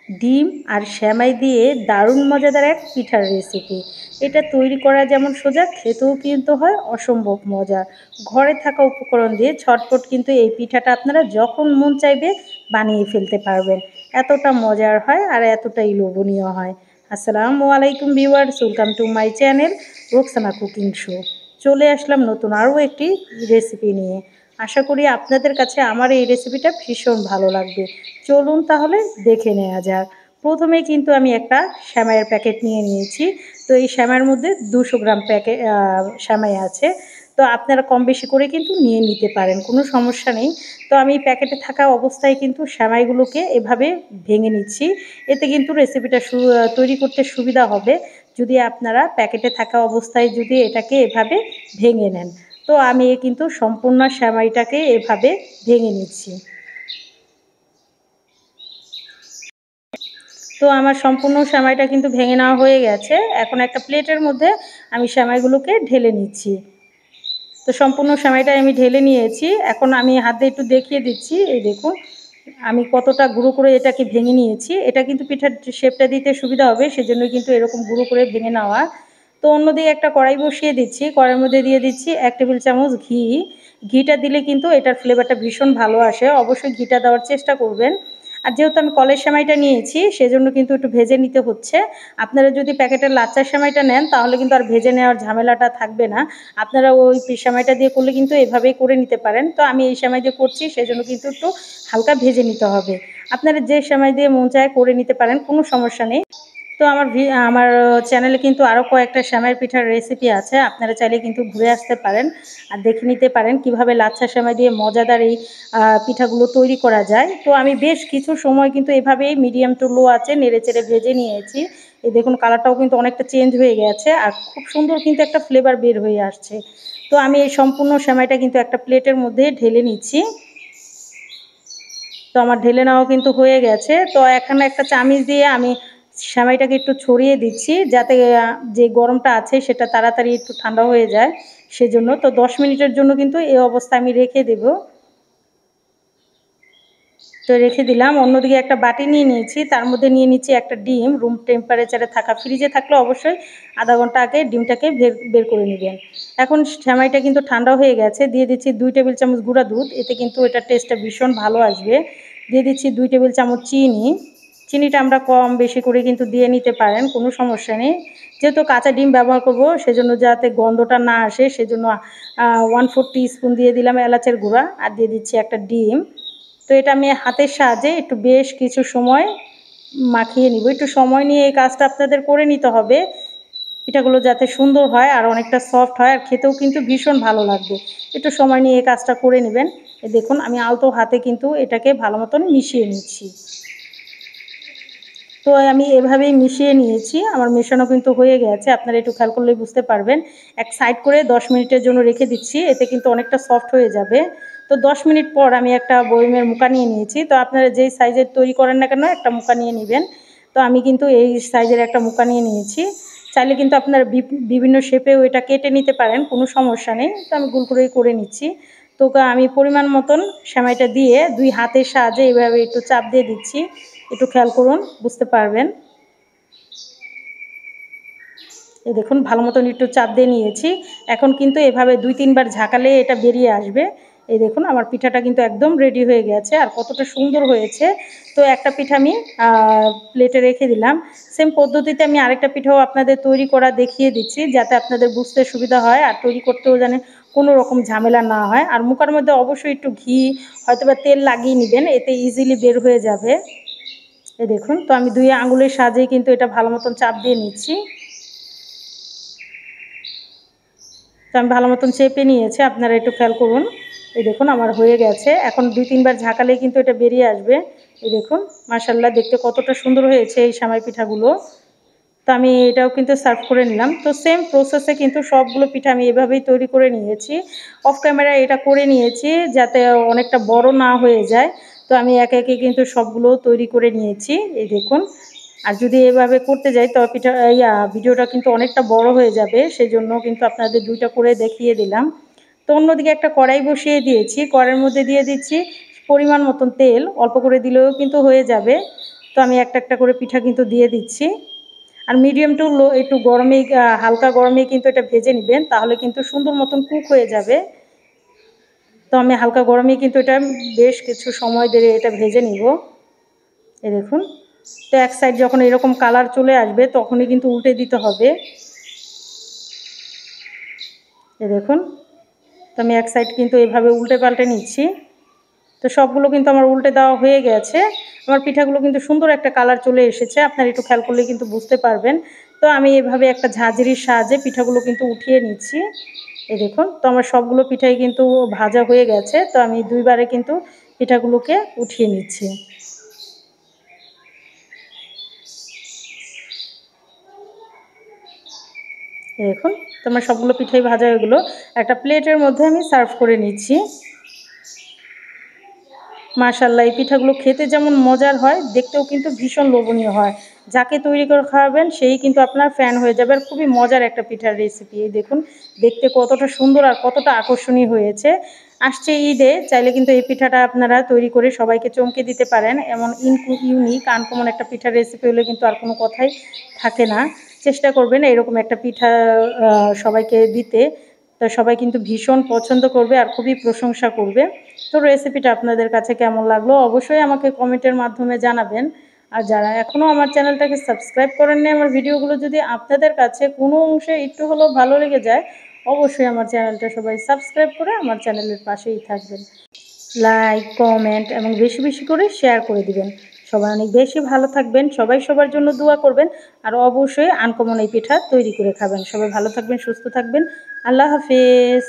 ডিম আর সেমাই দিয়ে দারুণ মজাদার এক পিঠার রেসিপি। এটা তৈরি করা যেমন সোজা, খেতেও কিন্তু হয় অসম্ভব মজা। ঘরে থাকা উপকরণ দিয়ে ঝটপট কিন্তু এই পিঠাটা আপনারা যখন মন চাইবে বানিয়ে ফেলতে পারবেন। এতটা মজার হয় আর এতটাই লোভনীয় হয়। আসসালামু আলাইকুম viewers, welcome to my channel Roksana cooking show. চলে আসলাম নতুন আরও একটি রেসিপি নিয়ে। আশা করি আপনাদের কাছে আমার এই রেসিপিটা ভীষণ ভালো লাগবে। চলুন তাহলে দেখে নেওয়া যাক। প্রথমে কিন্তু আমি একটা সেমাইয়ের প্যাকেট নিয়ে নিয়েছি। তো এই সেমাইয়ের মধ্যে 200 গ্রাম সেমাই আছে। তো আপনারা কম বেশি করে কিন্তু নিয়ে নিতে পারেন, কোনো সমস্যা নেই। তো আমি প্যাকেটে থাকা অবস্থায় কিন্তু সেমাইগুলোকে এভাবে ভেঙে নিচ্ছি। এতে কিন্তু রেসিপিটা তৈরি করতে সুবিধা হবে যদি আপনারা প্যাকেটে থাকা অবস্থায় যদি এটাকে এভাবে ভেঙে নেন। তো আমি কিন্তু সম্পূর্ণ সেমাইটাকে এভাবে ভেঙে নিচ্ছি। তো আমার সম্পূর্ণ সেমাইটা কিন্তু ভেঙে নেওয়া হয়ে গেছে। এখন একটা প্লেটের মধ্যে আমি সেমাইগুলোকে ঢেলে নিচ্ছি। তো সম্পূর্ণ সেমাইটাই আমি ঢেলে নিয়েছি। এখন আমি হাত দিয়ে একটু দেখিয়ে দিচ্ছি। এই দেখুন আমি কতটা গুঁড়ো করে এটাকে ভেঙে নিয়েছি। এটা কিন্তু পিঠার শেপটা দিতে সুবিধা হবে, সেজন্য কিন্তু এরকম গুঁড়ো করে ভেঙে নেওয়া। তো অন্যদিকে একটা কড়াই বসিয়ে দিচ্ছি। কড়াইয়ের মধ্যে দিয়ে দিচ্ছি 1 টেবিল চামচ ঘি। ঘিটা দিলে কিন্তু এটার ফ্লেভারটা ভীষণ ভালো আসে। অবশ্যই ঘিটা দেওয়ার চেষ্টা করবেন। আর যেহেতু আমি কলের সেমাইটা নিয়েছি সেজন্য কিন্তু একটু ভেজে নিতে হচ্ছে। আপনারা যদি প্যাকেটের লাচ্চার সেমাইটা নেন তাহলে কিন্তু আর ভেজে নেওয়ার ঝামেলাটা থাকবে না। আপনারা ওই সেমাইটা দিয়ে করলে কিন্তু এভাবেই করে নিতে পারেন। তো আমি এই সেমাই দিয়ে করছি, সেজন্য কিন্তু একটু হালকা ভেজে নিতে হবে। আপনারা যে সেমাই দিয়ে মন চায় করে নিতে পারেন, কোনো সমস্যা নেই। তো আমার চ্যানেলে কিন্তু আরও কয়েকটা সেমাইয়ের পিঠার রেসিপি আছে। আপনারা চাইলে কিন্তু ঘুরে আসতে পারেন আর দেখে নিতে পারেন কীভাবে লাচ্ছা সেমাই দিয়ে মজাদার এই পিঠাগুলো তৈরি করা যায়। তো আমি বেশ কিছু সময় কিন্তু এভাবেই মিডিয়াম টু লো আঁচে নেড়েচেড়ে ভেজে নিয়েছি। এই দেখুন কালারটাও কিন্তু অনেকটা চেঞ্জ হয়ে গেছে আর খুব সুন্দর কিন্তু একটা ফ্লেভার বের হয়ে আসছে। তো আমি এই সম্পূর্ণ সেমাইটা কিন্তু একটা প্লেটের মধ্যে ঢেলে নিচ্ছি। তো আমার ঢেলে নেওয়া কিন্তু হয়ে গেছে। তো এখানে একটা চামিচ দিয়ে আমি সেমাইটাকে একটু ছড়িয়ে দিচ্ছি যাতে যে গরমটা আছে সেটা তাড়াতাড়ি একটু ঠান্ডা হয়ে যায় সেজন্য। তো 10 মিনিটের জন্য কিন্তু এই অবস্থায় আমি রেখে দেব। তো রেখে দিলাম। অন্যদিকে একটা বাটি নিয়ে নিয়েছি, তার মধ্যে নিয়ে নিচ্ছি একটা ডিম। রুম টেম্পারেচারে থাকা, ফ্রিজে থাকলে অবশ্যই আধা ঘন্টা আগে ডিমটাকে বের করে নেবেন। এখন সেমাইটা কিন্তু ঠান্ডা হয়ে গেছে। দিয়ে দিচ্ছি 2 টেবিল চামচ গুঁড়া দুধ, এতে কিন্তু এটার টেস্টটা ভীষণ ভালো আসবে। দিয়ে দিচ্ছি 2 টেবিল চামচ চিনি। চিনিটা আমরা কম বেশি করে কিন্তু দিয়ে নিতে পারেন, কোনো সমস্যা নেই। যেহেতু কাঁচা ডিম ব্যবহার করব সেজন্য যাতে গন্ধটা না আসে সেজন্য 1/4 টিস্পুন দিয়ে দিলাম এলাচের গুঁড়া আর দিয়ে দিচ্ছি একটা ডিম। তো এটা আমি হাতের সাহায্যে একটু বেশ কিছু সময় মাখিয়ে নিব। একটু সময় নিয়ে এই কাজটা আপনাদের করে নিতে হবে, পিঠাগুলো যাতে সুন্দর হয় আর অনেকটা সফট হয় আর খেতেও কিন্তু ভীষণ ভালো লাগবে। একটু সময় নিয়ে এই কাজটা করে নেবেন। দেখুন আমি আলতো হাতে কিন্তু এটাকে ভালো মতন মিশিয়ে নিচ্ছি। তো আমি এভাবেই মিশিয়ে নিয়েছি। আমার মেশানো কিন্তু হয়ে গেছে, আপনারা একটু খেয়াল করলেই বুঝতে পারবেন। এক সাইড করে 10 মিনিটের জন্য রেখে দিচ্ছি, এতে কিন্তু অনেকটা সফট হয়ে যাবে। তো 10 মিনিট পর আমি একটা বয়মের মুকা নিয়ে নিয়েছি। তো আপনারা যেই সাইজের তৈরি করেন না কেন একটা মুকা নিয়ে নেবেন। তো আমি কিন্তু এই সাইজের একটা মুকা নিয়ে নিয়েছি। চাইলে কিন্তু আপনারা বিভিন্ন শেপেও এটা কেটে নিতে পারেন, কোনো সমস্যা নেই। তো আমি গোল করেই করে নিচ্ছি। তো আমি পরিমাণ মতন সেমাইটা দিয়ে 2 হাতের সাহায্যে এভাবে একটু চাপ দিয়ে দিচ্ছি। একটু খেয়াল করুন, বুঝতে পারবেন। এই দেখুন ভালো মতন একটু চাপ দিয়ে নিয়েছি। এখন কিন্তু এভাবে 2-3 বার ঝাঁকালে এটা বেরিয়ে আসবে। এই দেখুন আমার পিঠাটা কিন্তু একদম রেডি হয়ে গেছে আর কতটা সুন্দর হয়েছে। তো একটা পিঠা আমি প্লেটে রেখে দিলাম। সেম পদ্ধতিতে আমি আরেকটা পিঠাও আপনাদের তৈরি করা দেখিয়ে দিচ্ছি যাতে আপনাদের বুঝতে সুবিধা হয় আর তৈরি করতেও যেন কোনো রকম ঝামেলা না হয়। আর মুখার মধ্যে অবশ্যই একটু ঘি হয়তোবা তেল লাগিয়ে নেবেন, এতে ইজিলি বের হয়ে যাবে। এই দেখুন তো আমি 2 আঙুলের সাহায্যেই কিন্তু এটা ভালো মতন চাপ দিয়ে নিচ্ছি। তো আমি ভালো মতন চেপে নিয়েছি, আপনারা একটু খেয়াল করুন। এই দেখুন আমার হয়ে গেছে। এখন 2-3 বার ঝাঁকালেই কিন্তু এটা বেরিয়ে আসবে। এই দেখুন মাশাআল্লাহ দেখতে কতটা সুন্দর হয়েছে এই সেমাই পিঠাগুলো। তো আমি এটাও কিন্তু সার্ভ করে নিলাম। তো সেম প্রসেসে কিন্তু সবগুলো পিঠা আমি এভাবেই তৈরি করে নিয়েছি। অফ ক্যামেরায় এটা করে নিয়েছি যাতে অনেকটা বড় না হয়ে যায়। তো আমি একে একে কিন্তু সবগুলো তৈরি করে নিয়েছি। এই দেখুন। আর যদি এভাবে করতে যাই তবে ভিডিওটা কিন্তু অনেকটা বড় হয়ে যাবে। সেজন্য কিন্তু আপনাদের 2টা করে দেখিয়ে দিলাম। তো অন্যদিকে একটা কড়াই বসিয়ে দিয়েছি। কড়াইয়ের মধ্যে দিয়ে দিচ্ছি পরিমাণ মতন তেল, অল্প করে দিলেও কিন্তু হয়ে যাবে। তো আমি একটা একটা করে পিঠা কিন্তু দিয়ে দিচ্ছি। আর মিডিয়াম টু লো একটু গরমেই হালকা গরমেই কিন্তু এটা ভেজে নেবেন, তাহলে কিন্তু সুন্দর মতন কুক হয়ে যাবে। তো আমি হালকা গরমেই কিন্তু এটা বেশ কিছু সময় ধরে এটা ভেজে নিব। এই দেখুন, তো এক সাইড যখন এরকম কালার চলে আসবে তখনই কিন্তু উল্টে দিতে হবে। এই দেখুন, তো আমি এক সাইড কিন্তু এভাবে উল্টে পাল্টে নিচ্ছি। তো সবগুলো কিন্তু আমার উল্টে দেওয়া হয়ে গেছে। আমার পিঠাগুলো কিন্তু সুন্দর একটা কালার চলে এসেছে, আপনারা একটু খেয়াল করলে কিন্তু বুঝতে পারবেন। তো আমি এভাবে একটা ঝাঁঝরির সাহায্যে পিঠাগুলো কিন্তু উঠিয়ে নিচ্ছি। এই দেখুন, তো আমার সবগুলো পিঠাই কিন্তু ভাজা হয়ে গেছে। তো আমি দুইবারে কিন্তু পিঠাগুলোকে উঠিয়ে নিচ্ছি। দেখুন, তো আমার সবগুলো পিঠাই ভাজা হয়ে গেলো। একটা প্লেটের মধ্যে আমি সার্ভ করে নিচ্ছি। মাশাআল্লাহ, এই পিঠাগুলো খেতে যেমন মজার হয়, দেখতেও কিন্তু ভীষণ লোভনীয় হয়। যাকে তৈরি করে খাওয়াবেন সেই কিন্তু আপনার ফ্যান হয়ে যাবে। আর খুবই মজার একটা পিঠার রেসিপি। এই দেখুন, দেখতে কতটা সুন্দর আর কতটা আকর্ষণীয় হয়েছে। আসছে ঈদে, চাইলে কিন্তু এই পিঠাটা আপনারা তৈরি করে সবাইকে চমকে দিতে পারেন। এমন ইউনিক আনকমন একটা পিঠার রেসিপি হলে কিন্তু আর কোনো কথাই থাকে না। চেষ্টা করবেন এরকম একটা পিঠা সবাইকে দিতে। তো সবাই কিন্তু ভীষণ পছন্দ করবে আর খুবই প্রশংসা করবে। তো রেসিপিটা আপনাদের কাছে কেমন লাগলো অবশ্যই আমাকে কমেন্টের মাধ্যমে জানাবেন। আর যারা এখনও আমার চ্যানেলটাকে সাবস্ক্রাইব করেননি, আমার ভিডিওগুলো যদি আপনাদের কাছে কোনো অংশে একটু হলেও ভালো লেগে যায়, অবশ্যই আমার চ্যানেলটা সবাই সাবস্ক্রাইব করে আমার চ্যানেলের পাশেই থাকবেন। লাইক, কমেন্ট এবং বেশি বেশি করে শেয়ার করে দিবেন। সবাই অনেক বেশি ভালো থাকবেন, সবাই সবার জন্য দোয়া করবেন। আর অবশ্যই আনকমন এই পিঠা তৈরি করে খাবেন। সবাই ভালো থাকবেন, সুস্থ থাকবেন। আল্লাহ হাফেজ।